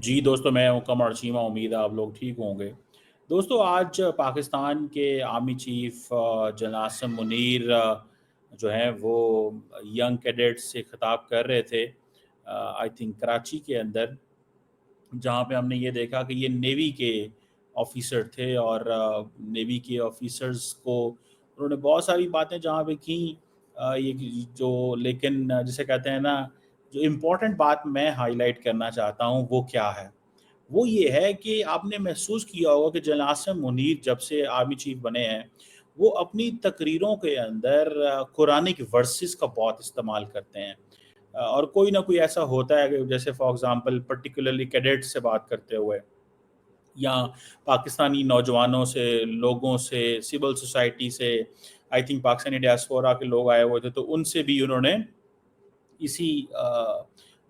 जी दोस्तों, मैं हूं कमर चीमा। उम्मीद है आप लोग ठीक होंगे। दोस्तों, आज पाकिस्तान के army chief general Asim Munir जो हैं वो यंग कैडेट्स से खिताब कर रहे थे, आई थिंक कराची के अंदर, जहाँ पे हमने ये देखा कि ये नेवी के ऑफिसर थे और नेवी के ऑफिसर्स को उन्होंने बहुत सारी बातें जहाँ पे की, ये जो, लेकिन जिसे कहते हैं ना, जो इम्पोर्टेंट बात मैं हाईलाइट करना चाहता हूँ वो क्या है, वो ये है कि आपने महसूस किया होगा कि जनरल आसिम मुनीर जब से आर्मी चीफ बने हैं, वो अपनी तकरीरों के अंदर कुरानिक वर्सेस का बहुत इस्तेमाल करते हैं। और कोई ना कोई ऐसा होता है कि जैसे फॉर एग्जांपल पर्टिकुलरली कैडेट से बात करते हुए, या पाकिस्तानी नौजवानों से, लोगों से, सिविल सोसाइटी से, आई थिंक पाकिस्तानी डियास्पोरा के लोग आए हुए थे, तो उनसे भी उन्होंने इसी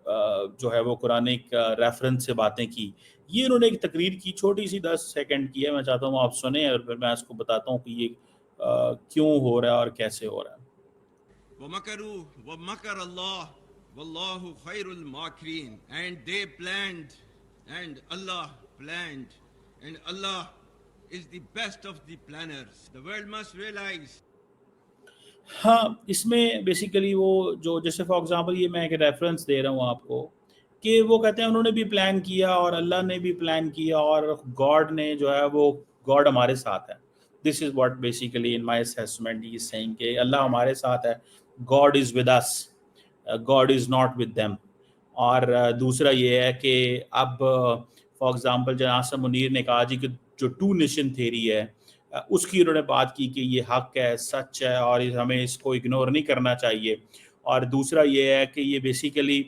जो है वो कुरानिक रेफरेंस से बातें की। ये उन्होंने एक तकरीर की, छोटी सी 10 सेकंड की है, मैं चाहता हूँ आप सुने और फिर मैं इसको बताता हूँ कि ये क्यों हो रहा है और कैसे हो रहा है। وَمَكَرُوا وَمَكَرَ اللَّهُ وَاللَّهُ خَيْرُ الْمَاكِرِينَ. And they planned, and Allah planned, and Allah is the best of the planners. The world must realize. हाँ, इसमें बेसिकली वो जो, जैसे फॉर एग्जांपल ये मैं एक रेफरेंस दे रहा हूँ आपको, कि वो कहते हैं उन्होंने भी प्लान किया और अल्लाह ने भी प्लान किया और गॉड ने जो है वो, गॉड हमारे साथ है। This is what basically in my assessment he is saying कि अल्लाह हमारे साथ है, God is with us, God is not with them. और दूसरा ये है कि अब फॉर एग्जांपल जनाब आसिम मुनीर ने कहा जी कि जो टू नेशन थ्योरी है, उसकी उन्होंने बात की कि ये हक है, सच है और हमें इसको इग्नोर नहीं करना चाहिए। और दूसरा ये है कि ये बेसिकली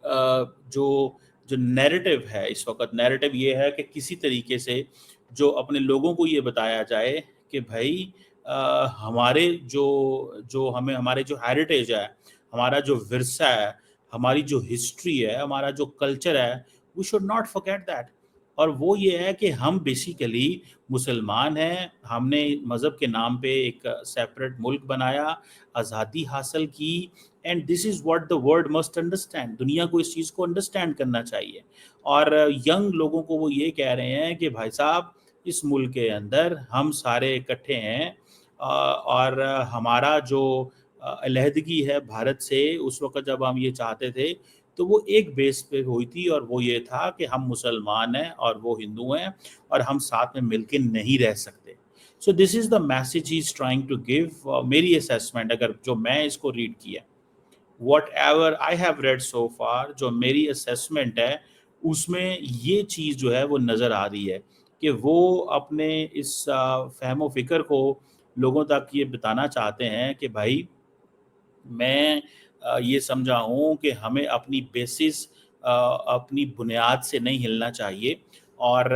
जो जो नैरेटिव है, इस वक्त नैरेटिव ये है कि किसी तरीके से जो अपने लोगों को ये बताया जाए कि भाई हमारे जो जो हमें हमारे जो हेरिटेज है, हमारा जो विरसा है, हमारी जो हिस्ट्री है, हमारा जो कल्चर है, we should not forget that. और वो ये है कि हम बेसिकली मुसलमान हैं, हमने मज़हब के नाम पे एक सेपरेट मुल्क बनाया, आज़ादी हासिल की, and this is what the world must understand. दुनिया को इस चीज़ को अंडरस्टैंड करना चाहिए। और यंग लोगों को वो ये कह रहे हैं कि भाई साहब, इस मुल्क के अंदर हम सारे इकट्ठे हैं, और हमारा जो अलहदगी है भारत से, उस वक्त जब हम ये चाहते थे तो वो एक बेस पे हुई थी, और वो ये था कि हम मुसलमान हैं और वो हिंदू हैं और हम साथ में मिलके नहीं रह सकते। So this is the message he is trying to give. मेरी असेसमेंट, अगर जो मैं इसको रीड किया, whatever I have read so far, जो मेरी असेसमेंट है, उसमें ये चीज़ जो है वो नज़र आ रही है कि वो अपने इस फ़हम फ़िक्र को लोगों तक ये बताना चाहते हैं कि भाई, मैं ये समझा हूँ कि हमें अपनी बेसिस, अपनी बुनियाद से नहीं हिलना चाहिए। और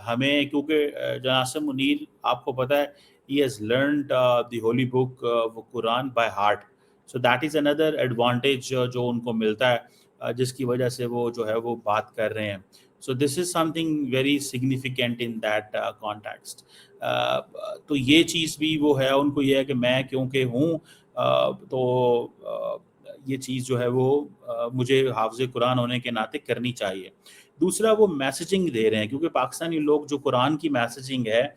हमें, क्योंकि जनाब आसिम मुनीर, आपको पता है, he has learned the holy book, वो Quran by heart. So that is another advantage जो उनको मिलता है, जिसकी वजह से वो जो है वो बात कर रहे हैं। सो this is something very significant in that context. तो ये चीज़ भी वो है, उनको ये है कि मैं क्योंकि हूँ, तो ये चीज़ जो है वो मुझे हाफ़िज़ कुरान होने के नाते करनी चाहिए। दूसरा, वो मैसेजिंग दे रहे हैं, क्योंकि पाकिस्तानी लोग जो कुरान की मैसेजिंग है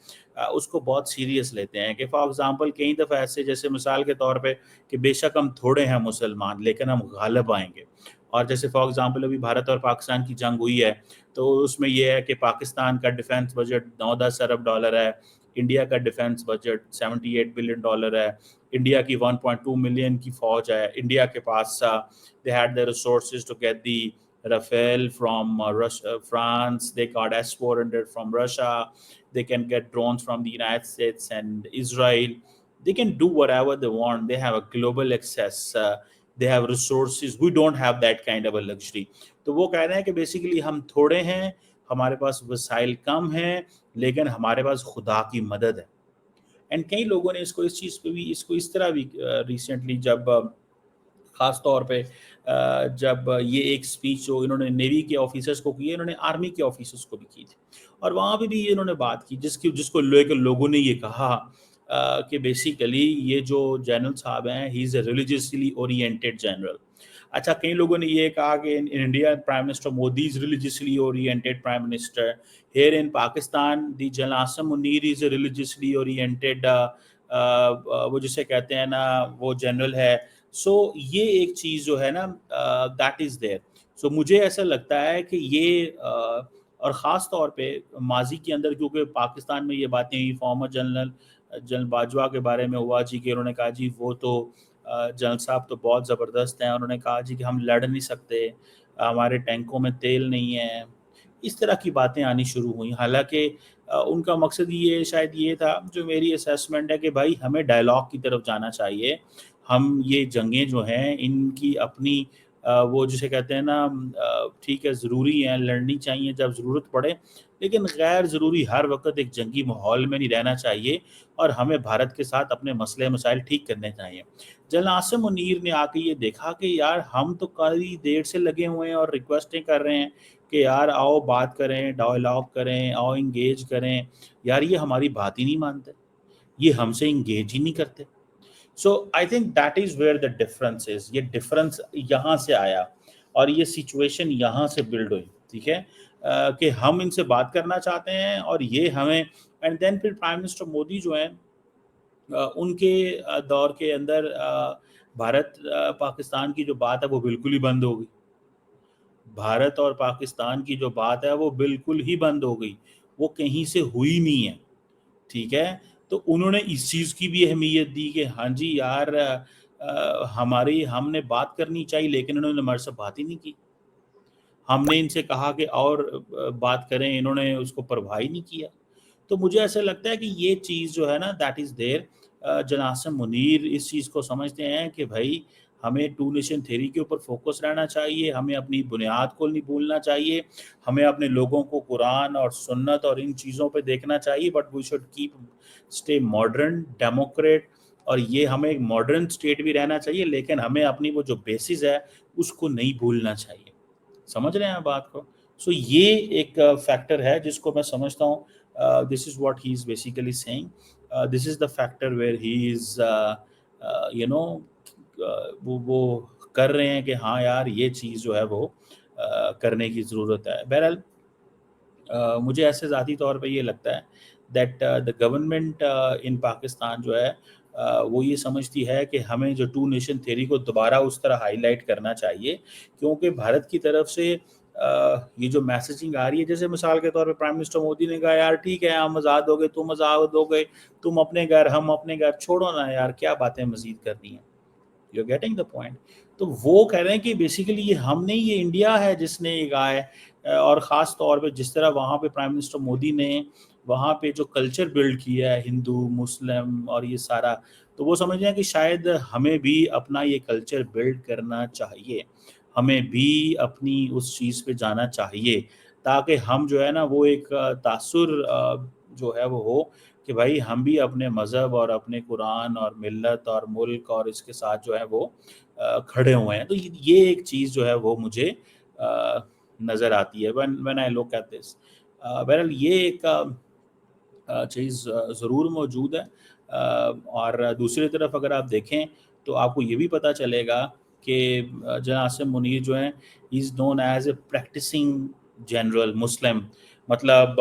उसको बहुत सीरियस लेते हैं। कि फॉर एग्ज़ाम्पल कई दफ़ा ऐसे, जैसे मिसाल के तौर पे, कि बेशक हम थोड़े हैं मुसलमान, लेकिन हम गालिब आएँगे। और जैसे फॉर एग्ज़ाम्पल अभी भारत और पाकिस्तान की जंग हुई है, तो उसमें ये है कि पाकिस्तान का डिफेंस बजट 9-10 अरब डॉलर है, इंडिया का डिफेंस बजट 78 बिलियन डॉलर है, इंडिया की 1.2 मिलियन की फौज है, इंडिया के पास they had the resources to get the Rafale from France. They got S-400 from Russia. They can get drones from the United States and Israel. They can do whatever they want. They have a global access. They have resources. We don't have that kind of a luxury. तो वो कह रहे हैं कि basically हम थोड़े हैं, हमारे पास वसाइल कम हैं, लेकिन हमारे पास खुदा की मदद है। एंड कई लोगों ने इसको इस चीज़ पे भी, इसको इस तरह भी रिसेंटली, जब ख़ास तौर पे जब ये एक स्पीच जो इन्होंने नेवी के ऑफिसर्स को की है, इन्होंने आर्मी के ऑफिसर्स को भी की थी, और वहाँ पे भी इन्होंने बात की, जिसको लेकर लोगों ने ये कहा कि बेसिकली ये जो जनरल साहब हैं, he is a religiously oriented general. اچھا کئی لوگوں نے یہ کہا کہ in India prime minister Modi is religiously oriented prime minister. Here in Pakistan the general Asim Munir is a religiously oriented وہ جسے کہتے ہیں نا وہ جنرل ہے. سو یہ ایک چیز جو ہے نا دیٹ از دیئر. سو مجھے ایسا لگتا ہے کہ یہ اور خاص طور پہ ماضی کے اندر کیونکہ پاکستان میں یہ باتیں ہوئی فارمر جنرل باجوہ کے بارے میں ہوا جی کہ انہوں نے کہا جی وہ تو جنرل صاحب تو بہت زبردست ہیں. انہوں نے کہا جی کہ ہم لڑ نہیں سکتے, ہمارے ٹینکوں میں تیل نہیں ہے. اس طرح کی باتیں آنی شروع ہوئیں. حالانکہ ان کا مقصد یہ شاید یہ تھا, جو میری اسیسمنٹ ہے, کہ بھائی ہمیں ڈائلاگ کی طرف جانا چاہیے. ہم یہ جنگیں جو ہیں ان کی اپنی وہ جسے کہتے ہیں نا ٹھیک ہے ضروری ہیں, لڑنی چاہیے جب ضرورت پڑے, لیکن غیر ضروری ہر وقت ایک جنگی ماحول میں نہیں رہنا چاہیے, اور ہمیں بھارت کے ساتھ اپنے مسئلے مسائل ٹھیک کرنے چاہیے. جنرل عاصم منیر نے آ کے یہ دیکھا کہ یار ہم تو کئی دیر سے لگے ہوئے ہیں اور ریکویسٹیں کر رہے ہیں کہ یار آؤ بات کریں, ڈائلاگ کریں, آؤ انگیج کریں. یار یہ ہماری بات ہی نہیں مانتے, یہ ہم سے انگیج ہی نہیں کرتے. So I think that is where the difference is. یہ ڈفرنس یہاں سے آیا اور یہ سچویشن یہاں سے بلڈ ہوئی. ٹھیک ہے کہ ہم ان سے بات کرنا چاہتے ہیں اور یہ ہمیں, اینڈ دین پھر پرائم منسٹر مودی جو ہیں ان کے دور کے اندر بھارت پاکستان کی جو بات ہے وہ بالکل ہی بند ہو گئی. بھارت اور پاکستان کی جو بات ہے وہ بالکل ہی بند ہو گئی, وہ کہیں سے ہوئی نہیں ہے. ٹھیک ہے, تو انہوں نے اس چیز کی بھی اہمیت دی کہ ہاں جی یار ہم نے بات کرنی چاہیے, لیکن انہوں نے ہمارے سے بات ہی نہیں کی. ہم نے ان سے کہا کہ اور بات کریں, انہوں نے اس کو پرواہ ہی نہیں کیا. تو مجھے ایسا لگتا ہے کہ یہ چیز جو ہے نا that is there. General Asim Munir اس چیز کو سمجھتے ہیں کہ بھائی ہمیں ٹو نیشن تھیوری کے اوپر فوکس رہنا چاہیے, ہمیں اپنی بنیاد کو نہیں بھولنا چاہیے, ہمیں اپنے لوگوں کو قرآن اور سنت اور ان چیزوں پہ دیکھنا چاہیے, but we should keep stay modern democrat. اور یہ ہمیں ایک ماڈرن اسٹیٹ بھی رہنا چاہیے, لیکن ہمیں اپنی وہ جو بیسز ہے اس کو نہیں بھولنا چاہیے. سمجھ رہے ہیں بات کو؟ سو یہ ایک فیکٹر ہے جس کو میں سمجھتا ہوں. This is what he is basically saying. This is the factor where he is وہ کر رہے ہیں کہ ہاں یار یہ چیز جو ہے وہ کرنے کی ضرورت ہے. بہرحال مجھے ایسے ذاتی طور پہ یہ لگتا ہے دیٹ دا گورنمنٹ ان پاکستان جو ہے وہ یہ سمجھتی ہے کہ ہمیں جو ٹو نیشن تھیوری کو دوبارہ اس طرح ہائی لائٹ کرنا چاہیے, کیونکہ بھارت کی طرف سے یہ جو میسیجنگ آ رہی ہے, جیسے مثال کے طور پہ پرائم منسٹر مودی نے کہا یار ٹھیک ہے ہم آزاد ہو گئے, تم آزاد ہو گئے, تم اپنے گھر ہم اپنے گھر, چھوڑو نا یار کیا باتیں مزید کرنی ہیں. You getting the point. تو وہ کہہ رہے ہیں کہ بیسیکلی یہ ہم نہیں, یہ انڈیا ہے جس نے یہ کہا ہے. اور خاص طور پہ جس طرح وہاں پہ پرائم منسٹر مودی نے وہاں پہ جو کلچر بلڈ کیا ہے ہندو مسلم اور یہ سارا, تو وہ سمجھ رہے ہیں کہ شاید ہمیں بھی اپنا یہ کلچر بلڈ کرنا چاہیے, ہمیں بھی اپنی اس چیز پہ جانا چاہیے, تاکہ ہم جو ہے نا وہ ایک تاثر جو ہے وہ ہو کہ بھائی ہم بھی اپنے مذہب اور اپنے قرآن اور ملت اور ملک اور اس کے ساتھ جو ہے وہ کھڑے ہوئے ہیں. تو یہ ایک چیز جو ہے وہ مجھے نظر آتی ہے when I look at this. بہرحال یہ ایک چیز ضرور موجود ہے. اور دوسری طرف اگر آپ دیکھیں تو آپ کو یہ بھی پتہ چلے گا کہ جنرل عاصم منیر جو ہیں is known as a practising general Muslim. مطلب